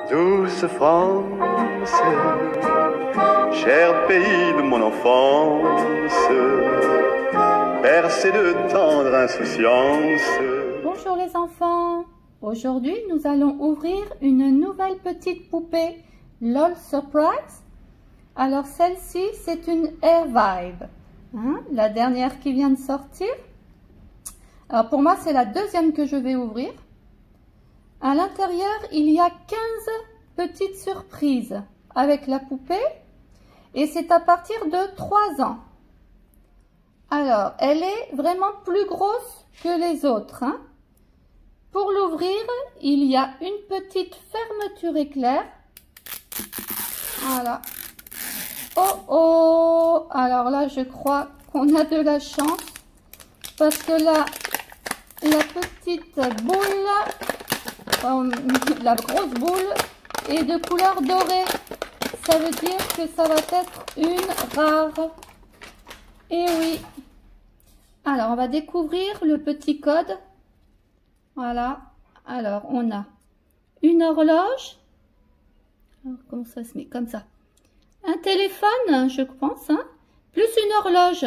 Douce France, cher pays de mon enfance, bercé de tendre insouciance. Bonjour les enfants, aujourd'hui nous allons ouvrir une nouvelle petite poupée LOL Surprise. Alors celle-ci c'est une Air Vibe, la dernière qui vient de sortir. Alors pour moi c'est la deuxième que je vais ouvrir. À l'intérieur il y a 15 petites surprises avec la poupée et c'est à partir de 3 ans. Alors elle est vraiment plus grosse que les autres. Pour l'ouvrir, il y a une petite fermeture éclair. Voilà. Oh oh! Alors là, je crois qu'on a de la chance. Parce que là, la petite boule, la grosse boule, est de couleur dorée. Ça veut dire que ça va être une rare. Et oui. Alors, on va découvrir le petit code. Voilà, alors on a une horloge, alors, comment ça se met, comme ça, un téléphone je pense, plus une horloge,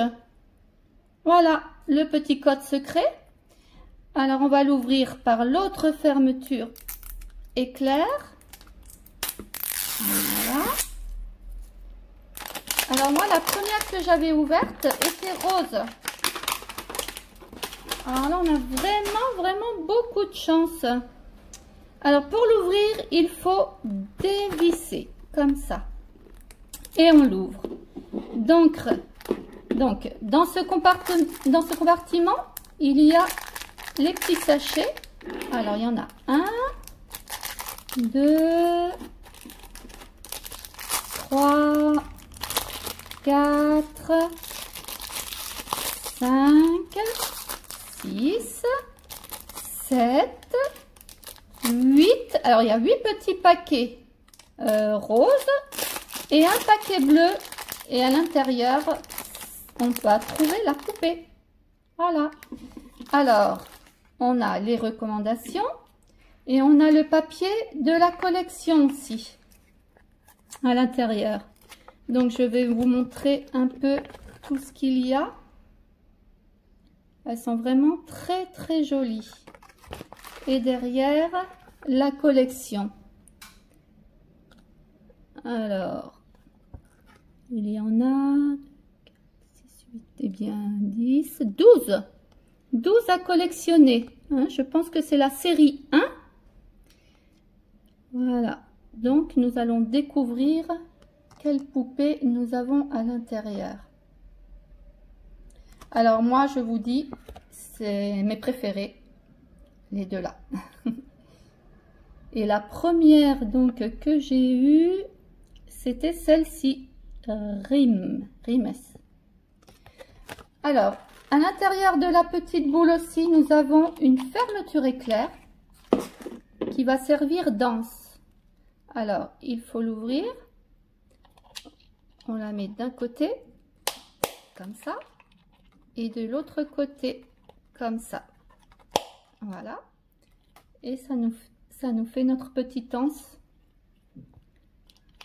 voilà le petit code secret. Alors on va l'ouvrir par l'autre fermeture éclair, voilà. Alors moi la première que j'avais ouverte était rose. Alors là, on a vraiment beaucoup de chance. Alors, pour l'ouvrir, il faut dévisser, comme ça. Et on l'ouvre. Donc, dans ce compartiment, il y a les petits sachets. Alors, il y en a 1, 2, 3, 4, 5, 6, 7, 8. Alors, il y a 8 petits paquets roses et un paquet bleu. Et à l'intérieur, on va trouver la poupée. Voilà. Alors, on a les recommandations et on a le papier de la collection aussi à l'intérieur. Donc, je vais vous montrer un peu tout ce qu'il y a. Elles sont vraiment très jolies. Et derrière, la collection. Alors, il y en a 6, 8, et bien 10, 12. 12 à collectionner. Je pense que c'est la série 1. Voilà. Donc, nous allons découvrir quelle poupée nous avons à l'intérieur. Alors moi je vous dis, c'est mes préférés, les deux là. Et la première donc que j'ai eue, c'était celle-ci, Rimes. Alors, à l'intérieur de la petite boule aussi, nous avons une fermeture éclair qui va servir d'anse. Alors, il faut l'ouvrir. On la met d'un côté, comme ça. Et de l'autre côté, comme ça. Voilà. Et ça nous fait notre petite anse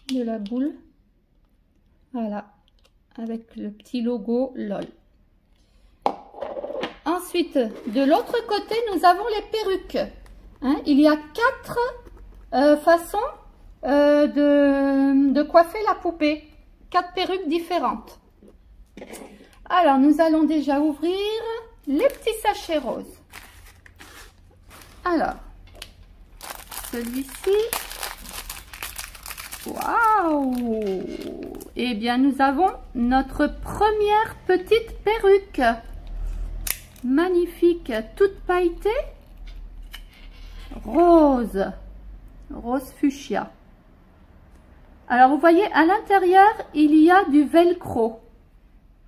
de la boule. Voilà. Avec le petit logo LOL. Ensuite, de l'autre côté, nous avons les perruques. Il y a 4 façons de coiffer la poupée. 4 perruques différentes. Alors, nous allons déjà ouvrir les petits sachets roses. Alors, celui-ci. Waouh! Eh bien, nous avons notre première petite perruque. Magnifique, toute pailletée. Rose. Rose fuchsia. Alors, vous voyez, à l'intérieur, il y a du velcro.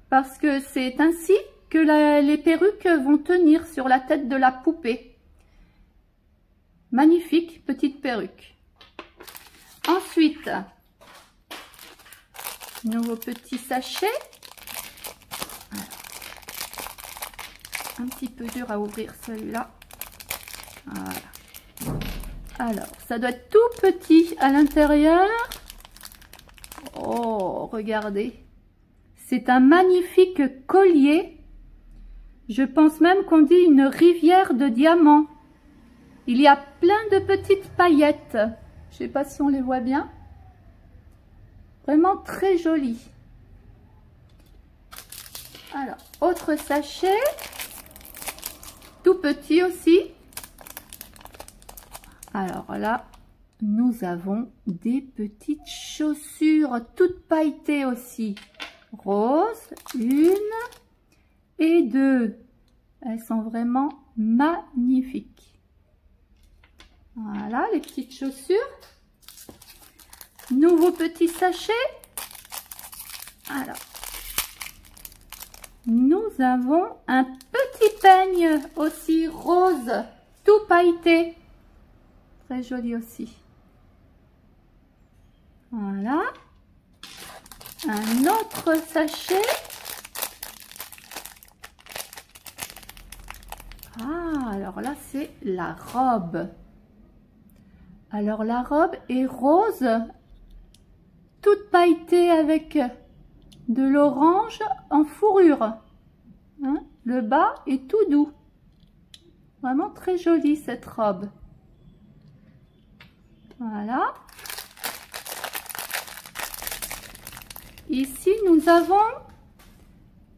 Parce que c'est ainsi que les perruques vont tenir sur la tête de la poupée. Magnifique petite perruque. Ensuite, nouveau petit sachet. Un petit peu dur à ouvrir celui-là. Voilà. Alors, ça doit être tout petit à l'intérieur. Oh, regardez. C'est un magnifique collier. Je pense même qu'on dit une rivière de diamants. Il y a plein de petites paillettes. Je ne sais pas si on les voit bien. Vraiment très joli. Alors, autre sachet. Tout petit aussi. Alors là, nous avons des petites chaussures toutes pailletées aussi. Rose, 1 et 2. Elles sont vraiment magnifiques. Voilà les petites chaussures. Nouveau petit sachet. Alors, nous avons un petit peigne aussi rose, tout pailleté. Très joli aussi. Voilà. Un autre sachet. Ah, alors là, c'est la robe. Alors, la robe est rose, toute pailletée avec de l'orange en fourrure. Hein? Le bas est tout doux. Vraiment très jolie cette robe. Voilà. Ici, nous avons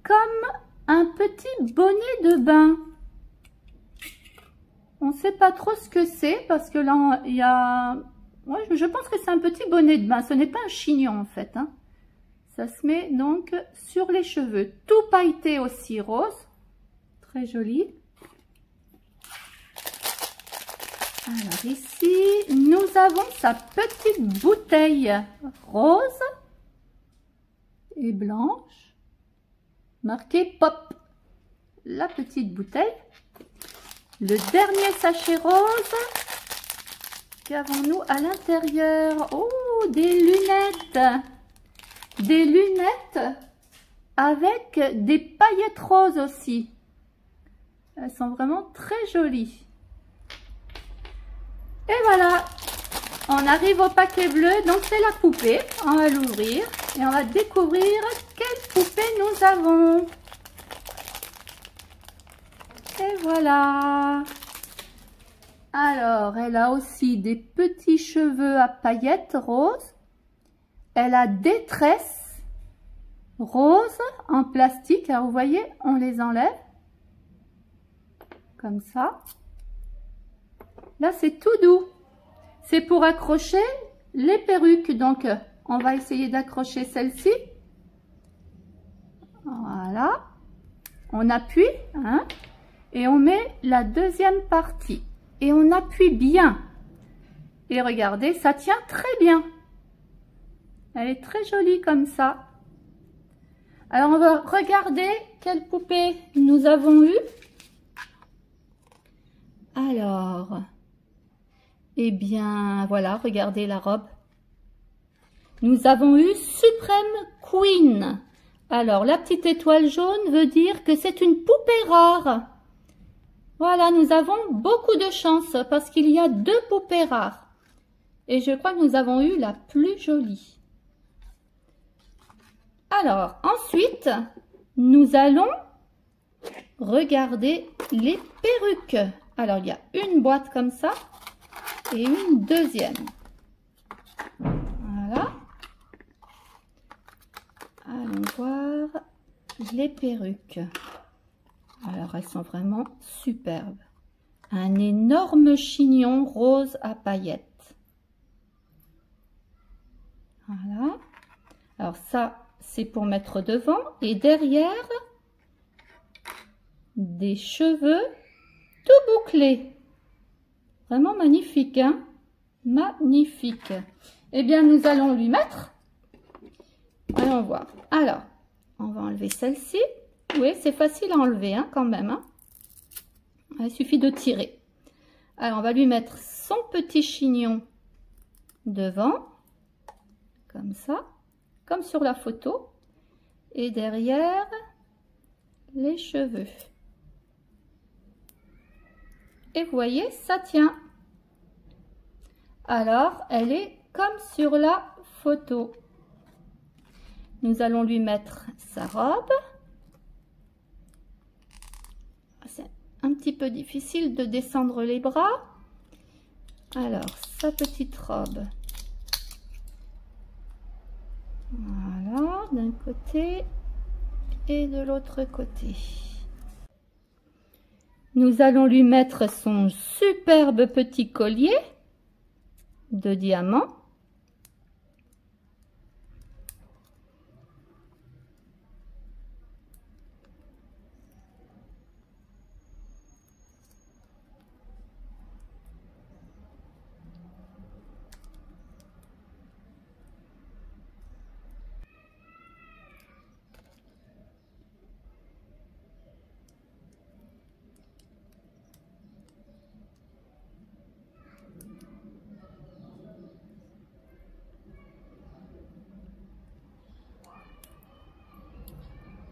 comme un petit bonnet de bain. On ne sait pas trop ce que c'est parce que là, il y a... Ouais, je pense que c'est un petit bonnet de bain. Ce n'est pas un chignon en fait. Hein. Ça se met donc sur les cheveux. Tout pailleté aussi rose. Très joli. Alors ici, nous avons sa petite bouteille rose et blanche, marquée Pop. La petite bouteille. Le dernier sachet rose. Qu'avons-nous à l'intérieur? Oh, des lunettes. Des lunettes avec des paillettes roses aussi. Elles sont vraiment très jolies. Et voilà, on arrive au paquet bleu, donc c'est la poupée. On va l'ouvrir et on va découvrir quelle poupée nous avons. Et voilà. Alors, elle a aussi des petits cheveux à paillettes roses. Elle a des tresses roses en plastique. Alors, vous voyez, on les enlève. Comme ça. Là, c'est tout doux. C'est pour accrocher les perruques. Donc, on va essayer d'accrocher celle-ci. Voilà. On appuie, hein, et on met la deuxième partie. Et on appuie bien. Et regardez, ça tient très bien. Elle est très jolie comme ça. Alors, on va regarder quelle poupée nous avons eue. Alors... Eh bien, voilà, regardez la robe. Nous avons eu Supreme Queen. Alors, la petite étoile jaune veut dire que c'est une poupée rare. Voilà, nous avons beaucoup de chance parce qu'il y a 2 poupées rares. Et je crois que nous avons eu la plus jolie. Alors, ensuite, nous allons regarder les perruques. Alors, il y a une boîte comme ça. Et une deuxième. Voilà. Allons voir les perruques. Alors, elles sont vraiment superbes. Un énorme chignon rose à paillettes. Voilà. Alors ça, c'est pour mettre devant. Et derrière, des cheveux tout bouclés. Vraiment magnifique, hein? Magnifique. Eh bien, nous allons lui mettre. Allons voir. Alors, on va enlever celle-ci. Oui, c'est facile à enlever, hein, quand même. Hein? Il suffit de tirer. Alors, on va lui mettre son petit chignon devant. Comme ça. Comme sur la photo. Et derrière, les cheveux. Et vous voyez, ça tient. Alors, elle est comme sur la photo. Nous allons lui mettre sa robe. C'est un petit peu difficile de descendre les bras. Alors, sa petite robe. Voilà, d'un côté et de l'autre côté. Nous allons lui mettre son superbe petit collier de diamants.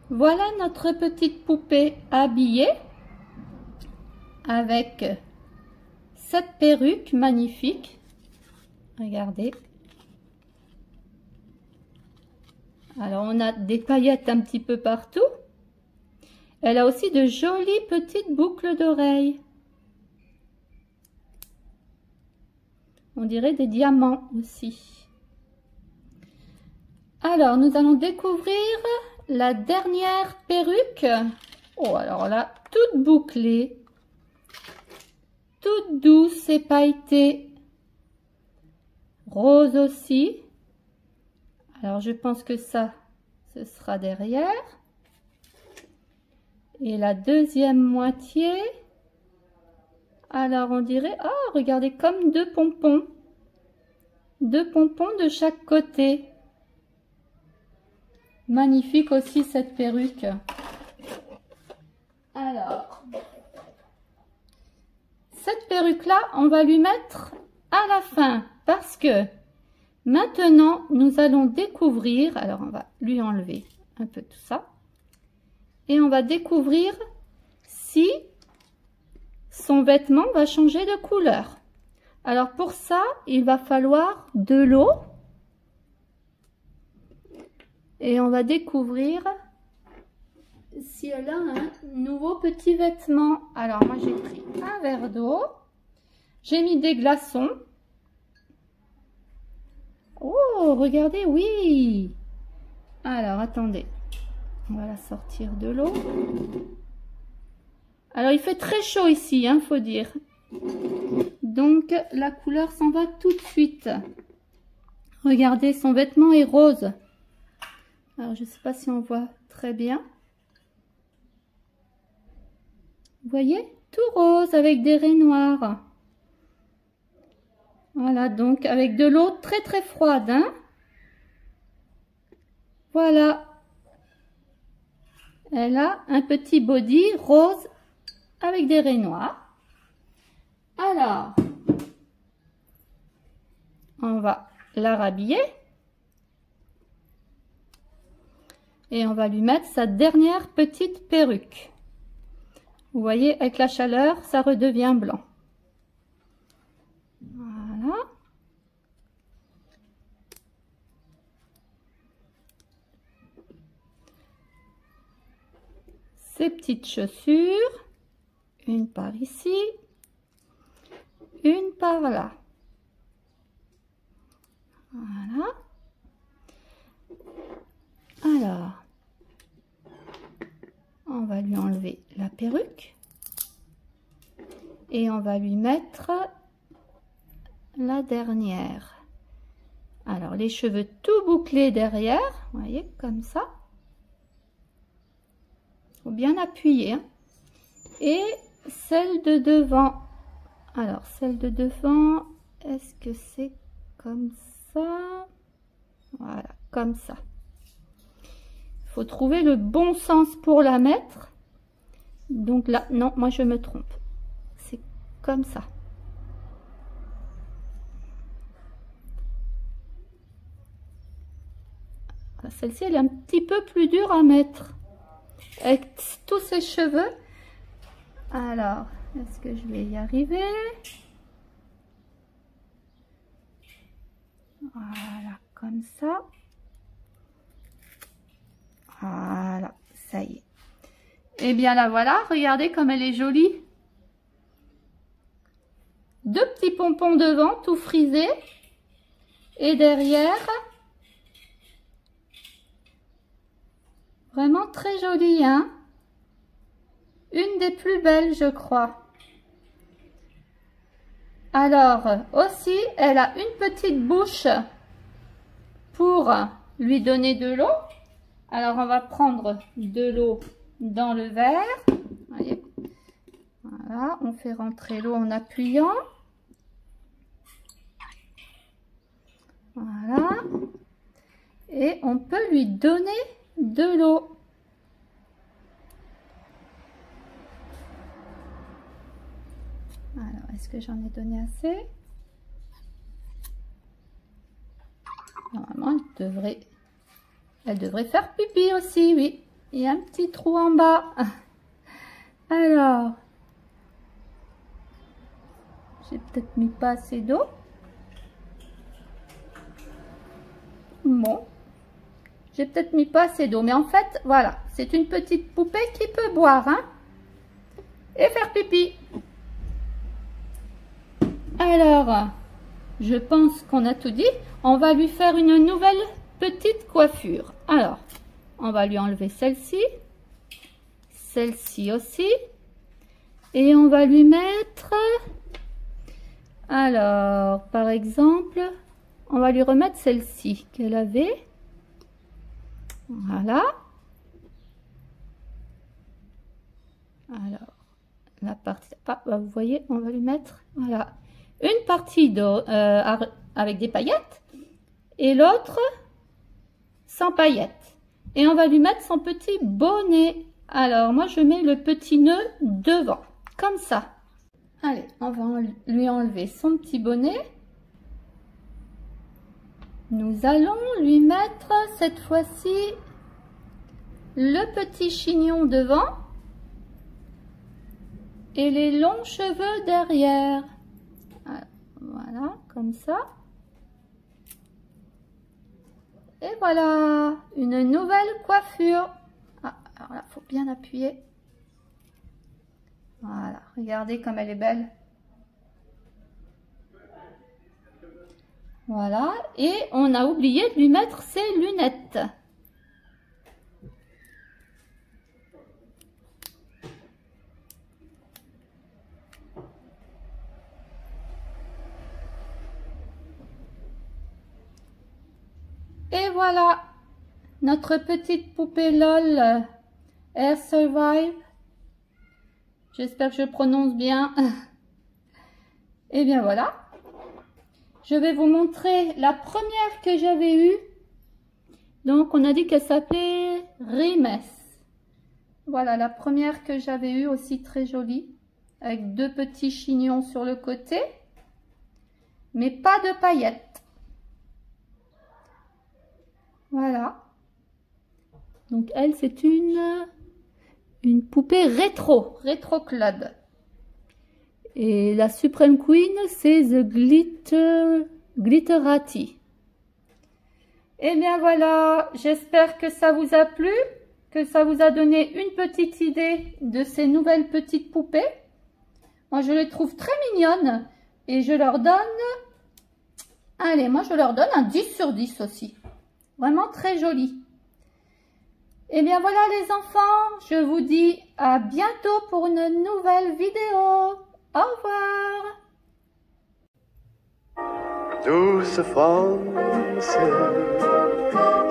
Voilà notre petite poupée habillée avec cette perruque magnifique. Regardez. Alors on a des paillettes un petit peu partout. Elle a aussi de jolies petites boucles d'oreilles. On dirait des diamants aussi. Alors nous allons découvrir la dernière perruque. Oh, alors là, toute bouclée, toute douce et pailletée, rose aussi. Alors je pense que ça, ce sera derrière. Et la deuxième moitié, alors on dirait, oh regardez, comme deux pompons de chaque côté. Magnifique aussi cette perruque. Alors, cette perruque là, on va lui mettre à la fin parce que maintenant nous allons découvrir, alors on va lui enlever un peu tout ça et on va découvrir si son vêtement va changer de couleur. Alors pour ça, il va falloir de l'eau. Et on va découvrir si elle a un nouveau petit vêtement. Alors moi j'ai pris un verre d'eau. J'ai mis des glaçons. Oh, regardez, oui. Alors attendez. On va la sortir de l'eau. Alors il fait très chaud ici, hein, faut dire. Donc la couleur s'en va tout de suite. Regardez, son vêtement est rose. Alors, je ne sais pas si on voit très bien. Vous voyez? Tout rose avec des raies noires. Voilà, donc avec de l'eau très très froide. Hein? Voilà. Elle a un petit body rose avec des raies noires. Alors, on va la rhabiller. Et on va lui mettre sa dernière petite perruque. Vous voyez, avec la chaleur, ça redevient blanc. Voilà. Ses petites chaussures. Une par ici. Une par là. Voilà. Alors, on va lui enlever la perruque et on va lui mettre la dernière. Alors, les cheveux tout bouclés derrière, vous voyez, comme ça. Il faut bien appuyer. Hein. Et celle de devant. Alors, celle de devant, est-ce que c'est comme ça? Voilà, comme ça. Il faut trouver le bon sens pour la mettre. Donc là, non, moi je me trompe. C'est comme ça. Celle-ci, elle est un petit peu plus dure à mettre. Avec tous ses cheveux. Alors, est-ce que je vais y arriver? Voilà, comme ça. Voilà, ça y est. Et bien la voilà, regardez comme elle est jolie. Deux petits pompons devant, tout frisés. Et derrière, vraiment très jolie, hein? Une des plus belles, je crois. Alors, aussi, elle a une petite bouche pour lui donner de l'eau. Alors, on va prendre de l'eau dans le verre. Voyez. Voilà, on fait rentrer l'eau en appuyant. Voilà. Et on peut lui donner de l'eau. Alors, est-ce que j'en ai donné assez? Normalement, elle devrait faire pipi aussi, oui. Il y a un petit trou en bas. Alors, j'ai peut-être mis pas assez d'eau. Bon, j'ai peut-être mis pas assez d'eau, mais en fait, voilà, c'est une petite poupée qui peut boire, hein, et faire pipi. Alors, je pense qu'on a tout dit. On va lui faire une nouvelle petite coiffure. Alors, on va lui enlever celle-ci aussi, et on va lui mettre, alors, par exemple, on va lui remettre celle-ci qu'elle avait. Voilà. Alors, la partie, vous voyez, on va lui mettre, voilà, une partie avec des paillettes et l'autre sans paillettes. Et on va lui mettre son petit bonnet. Alors, moi, je mets le petit nœud devant, comme ça. Allez, on va lui enlever son petit bonnet. Nous allons lui mettre cette fois-ci le petit chignon devant et les longs cheveux derrière. Voilà, comme ça. Et voilà, une nouvelle coiffure. Alors là, il faut bien appuyer. Voilà, regardez comme elle est belle. Voilà, et on a oublié de lui mettre ses lunettes. Et voilà, notre petite poupée LOL Air Survive. J'espère que je prononce bien. Et bien voilà. Je vais vous montrer la première que j'avais eue. Donc, on a dit qu'elle s'appelait Rimes. Voilà, la première que j'avais eue aussi très jolie. Avec deux petits chignons sur le côté. Mais pas de paillettes. Voilà. Donc, elle, c'est une poupée rétro Claude. Et la Supreme Queen, c'est The Glitterati. Et bien voilà, j'espère que ça vous a plu, que ça vous a donné une petite idée de ces nouvelles petites poupées. Moi, je les trouve très mignonnes et je leur donne, allez, moi je leur donne un 10 sur 10 aussi. Vraiment très joli. Et bien voilà les enfants, je vous dis à bientôt pour une nouvelle vidéo. Au revoir. Douce France,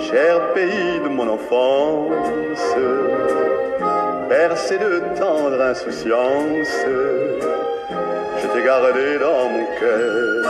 cher pays de mon enfance, bercé de tendre insouciance, je t'ai gardé dans mon cœur.